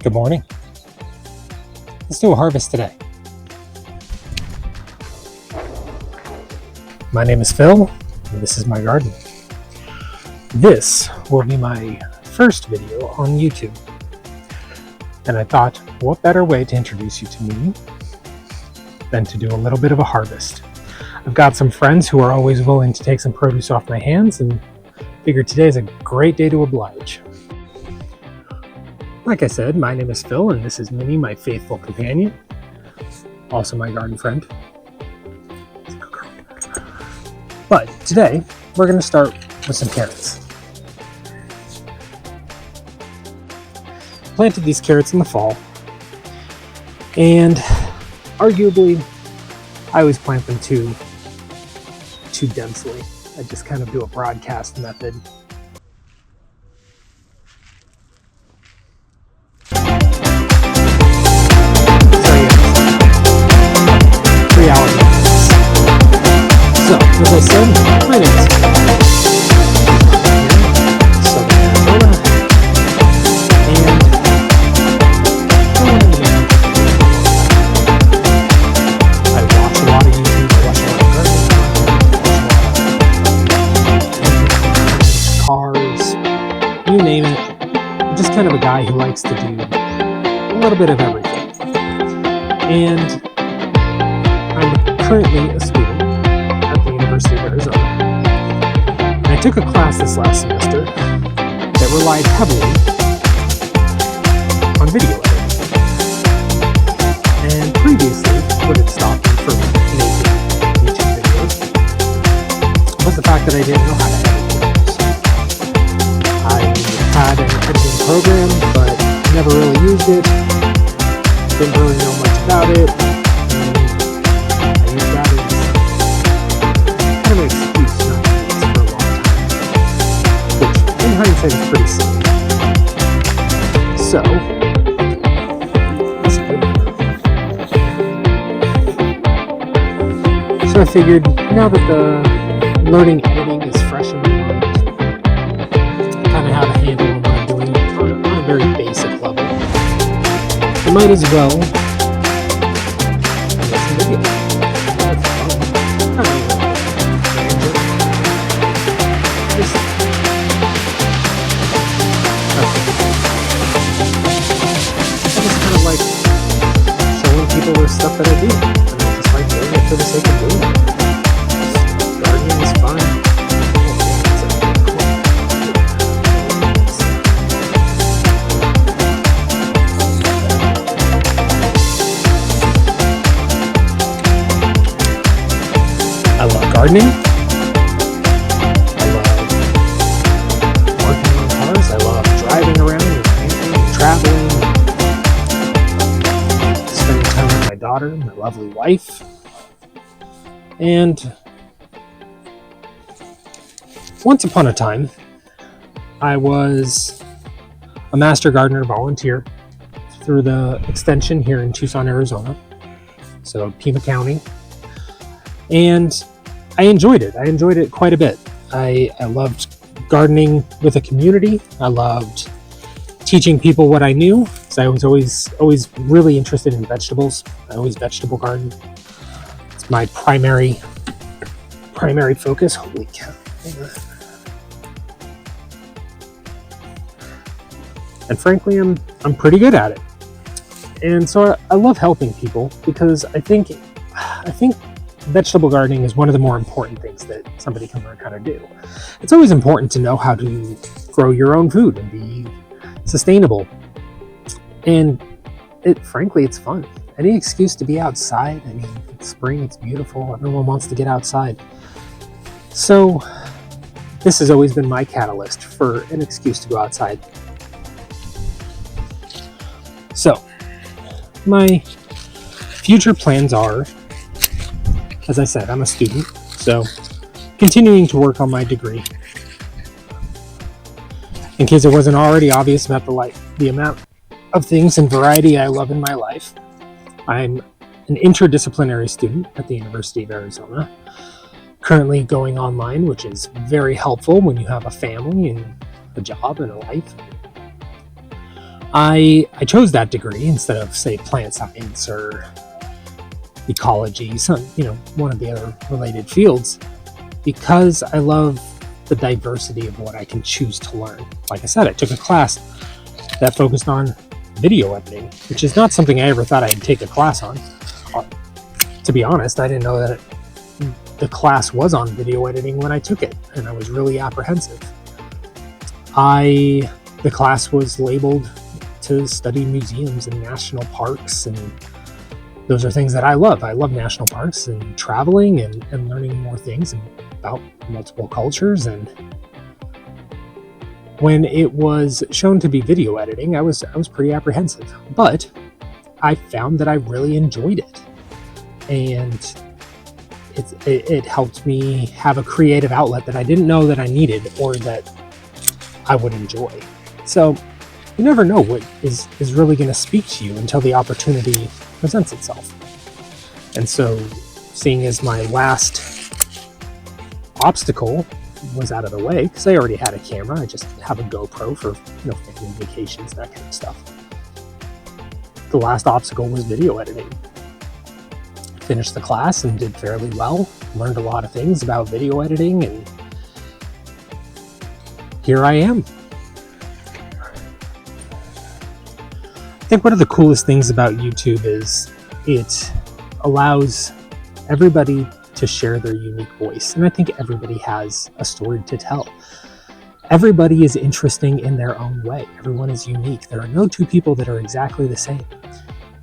Good morning. Let's do a harvest today. My name is Phil, and this is my garden. This will be my first video on YouTube. And I thought, what better way to introduce you to me than to do a little bit of a harvest. I've got some friends who are always willing to take some produce off my hands, and figured today is a great day to oblige. Like I said, my name is Phil, and this is Minnie, my faithful companion, also my garden friend. But today, we're going to start with some carrots. Planted these carrots in the fall, and arguably, I always plant them too densely. I just kind of do a broadcast method. So, as I said, my name is Sonoran, and I watch a lot of YouTube, I watch a lot of gardening, cars, you name it. I'm just kind of a guy who likes to do a little bit of everything. And I'm currently a student at the University of Arizona. And I took a class this last semester that relied heavily on video editing. And previously, what had stopped me from making YouTube videos was the fact that I didn't know how to edit videos. I had an editing program, but never really used it. Didn't really know much about it. Hindsight is pretty silly. So, I figured now that the learning editing is fresh in my mind, kind of how to handle what I'm doing on a very basic level, I might as well make some videos. Like showing people the stuff that I do, and I just like doing it for the sake of doing it. Gardening is fun. I love gardening. I love working on cars. I love driving around and camping and traveling. Daughter, my lovely wife, and once upon a time I was a master gardener volunteer through the extension here in Tucson, Arizona, so Pima County, and I enjoyed it quite a bit. I loved gardening with a community. I loved teaching people what I knew, because I was always really interested in vegetables. I always vegetable garden. It's my primary focus. Holy cow. And frankly, I'm pretty good at it. And so I love helping people, because I think vegetable gardening is one of the more important things that somebody can learn how to do. It's always important to know how to grow your own food and be sustainable, and frankly it's fun. Any excuse to be outside. I mean, it's spring, it's beautiful, everyone wants to get outside. So this has always been my catalyst for an excuse to go outside. So my future plans are, as I said, I'm a student, so continuing to work on my degree. In case it wasn't already obvious about the amount of things and variety I love in my life, I'm an interdisciplinary student at the University of Arizona, currently going online, which is very helpful when you have a family and a job and a life. I chose that degree instead of, say, plant science or ecology, one of the other related fields, because I love the diversity of what I can choose to learn. Like I said, I took a class that focused on video editing, which is not something I ever thought I'd take a class on. To be honest, I didn't know that the class was on video editing when I took it, and I was really apprehensive. The class was labeled to study museums and national parks, and those are things that I love. I love national parks and traveling and learning more things about multiple cultures. And when it was shown to be video editing, I was pretty apprehensive, but I found that I really enjoyed it, and it helped me have a creative outlet that I didn't know that I needed or that I would enjoy. So you never know what is really going to speak to you until the opportunity presents itself. And so, seeing as my last obstacle was out of the way, because I already had a camera, I just have a GoPro for family vacations, that kind of stuff. The last obstacle was video editing. Finished the class and did fairly well. Learned a lot of things about video editing, and here I am. I think one of the coolest things about YouTube is it allows everybody to share their unique voice. And I think everybody has a story to tell. Everybody is interesting in their own way. Everyone is unique. There are no two people that are exactly the same.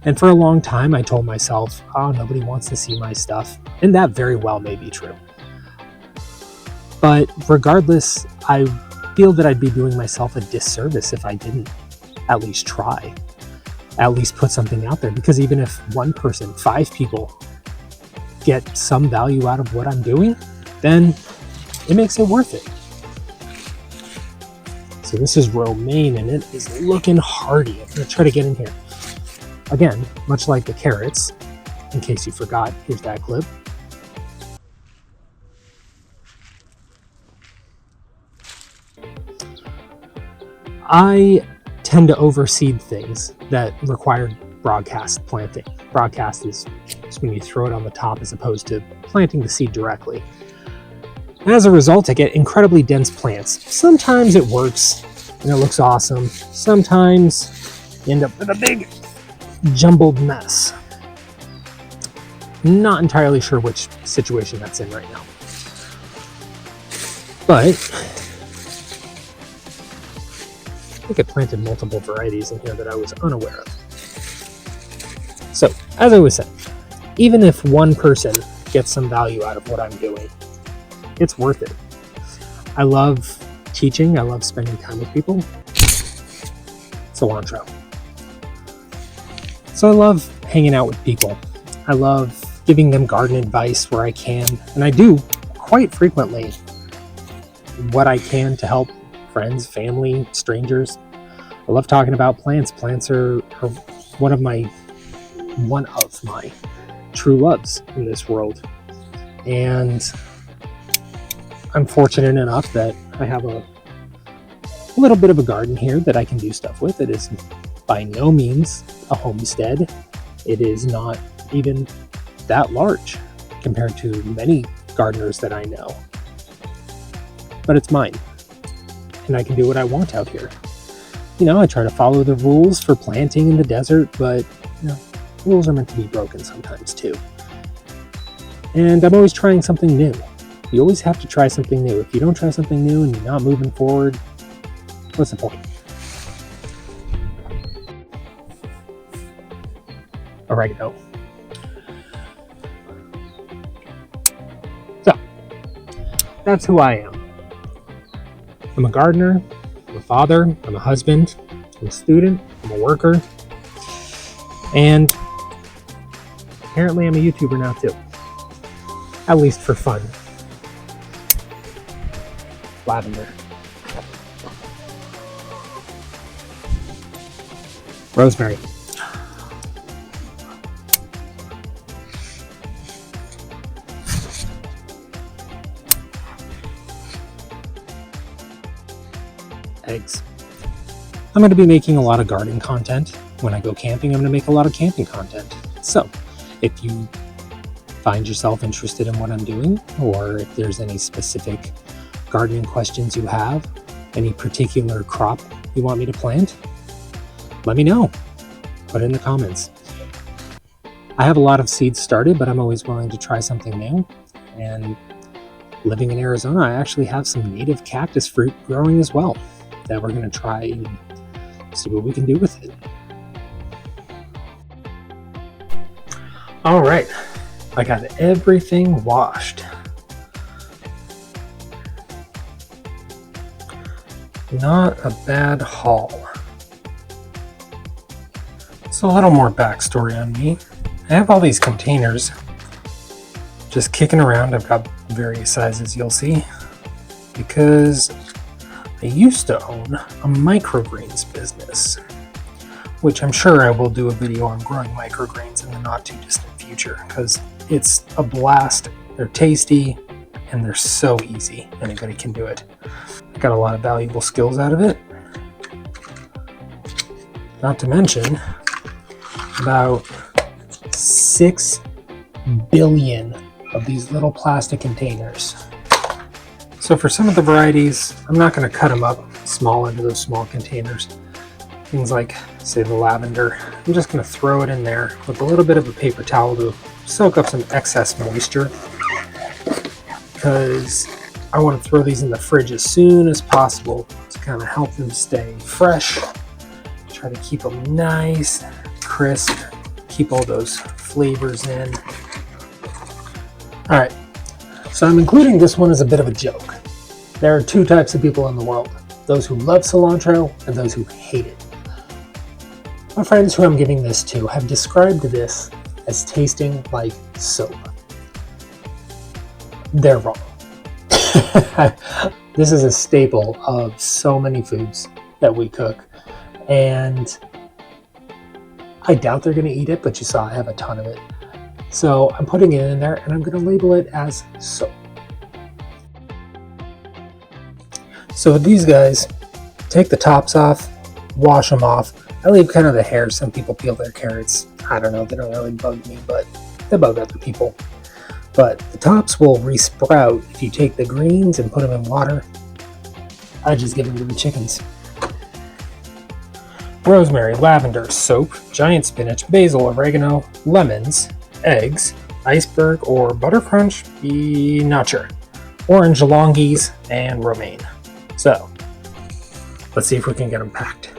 And for a long time, I told myself, oh, nobody wants to see my stuff. And that very well may be true. But regardless, I feel that I'd be doing myself a disservice if I didn't at least try. At least put something out there, because even if one person, 5 people get some value out of what I'm doing, then it makes it worth it. So this is romaine, and it is looking hearty. I'm going to try to get in here. Again, much like the carrots, in case you forgot, here's that clip. I tend to overseed things that require broadcast planting. Broadcast is when you throw it on the top as opposed to planting the seed directly. And as a result, I get incredibly dense plants. Sometimes it works and it looks awesome. Sometimes you end up with a big jumbled mess. Not entirely sure which situation that's in right now. But I think I planted multiple varieties in here that I was unaware of. So, as I was saying, even if one person gets some value out of what I'm doing, it's worth it. I love teaching. I love spending time with people. Cilantro. So I love hanging out with people. I love giving them garden advice where I can, and I do quite frequently what I can to help friends, family, strangers. I love talking about plants. Plants are one of my true loves in this world. And I'm fortunate enough that I have a little bit of a garden here that I can do stuff with. It is by no means a homestead. It is not even that large compared to many gardeners that I know. But it's mine. And I can do what I want out here. I try to follow the rules for planting in the desert, but rules are meant to be broken sometimes too. And I'm always trying something new. You always have to try something new. If you don't try something new and you're not moving forward, what's the point? Oregano. So, that's who I am. I'm a gardener, I'm a father, I'm a husband, I'm a student, I'm a worker, and apparently I'm a YouTuber now too. At least for fun. Lavender. Rosemary. Eggs. I'm going to be making a lot of gardening content. When I go camping, I'm going to make a lot of camping content. So if you find yourself interested in what I'm doing, or if there's any specific gardening questions you have, any particular crop you want me to plant, let me know. Put it in the comments. I have a lot of seeds started, but I'm always willing to try something new. And living in Arizona, I actually have some native cactus fruit growing as well that we're going to try and see what we can do with it. All right, I got everything washed. Not a bad haul. So a little more backstory on me. I have all these containers just kicking around. I've got various sizes, you'll see, because I used to own a microgreens business, which I'm sure I will do a video on growing microgreens in the not too distant future, because it's a blast. They're tasty and they're so easy. Anybody can do it. I got a lot of valuable skills out of it. Not to mention about 6 billion of these little plastic containers. So for some of the varieties, I'm not going to cut them up small into those small containers. Things like, say, the lavender, I'm just going to throw it in there with a little bit of a paper towel to soak up some excess moisture, because I want to throw these in the fridge as soon as possible to kind of help them stay fresh. Try to keep them nice, crisp, keep all those flavors in. All right, so I'm including this one as a bit of a joke. There are 2 types of people in the world: those who love cilantro and those who hate it. My friends who I'm giving this to have described this as tasting like soap. They're wrong. This is a staple of so many foods that we cook, and I doubt they're going to eat it, but you saw I have a ton of it. So I'm putting it in there, and I'm going to label it as soap. So with these guys, take the tops off, wash them off. I leave kind of the hair. Some people peel their carrots. I don't know, they don't really bug me, but they bug other people. But the tops will resprout if you take the greens and put them in water. I just give them to the chickens. Rosemary, lavender, soap, giant spinach, basil, oregano, lemons, eggs, iceberg or butter crunch, not sure, orange longies, and romaine. So let's see if we can get them packed.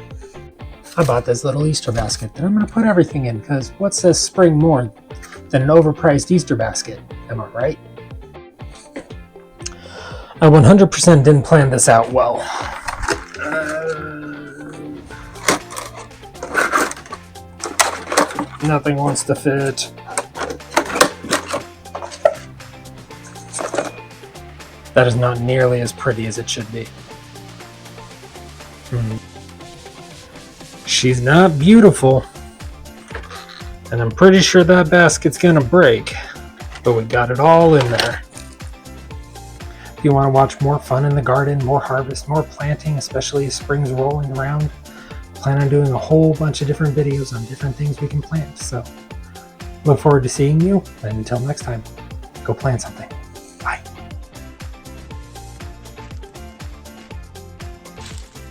I bought this little Easter basket that I'm going to put everything in, because what says spring more than an overpriced Easter basket? Am I right? I 100% didn't plan this out well. Nothing wants to fit. That is not nearly as pretty as it should be. She's not beautiful. And I'm pretty sure that basket's gonna break. But we got it all in there. If you want to watch more fun in the garden, more harvest, more planting, especially as spring's rolling around, plan on doing a whole bunch of different videos on different things we can plant. So look forward to seeing you, and until next time, go plant something.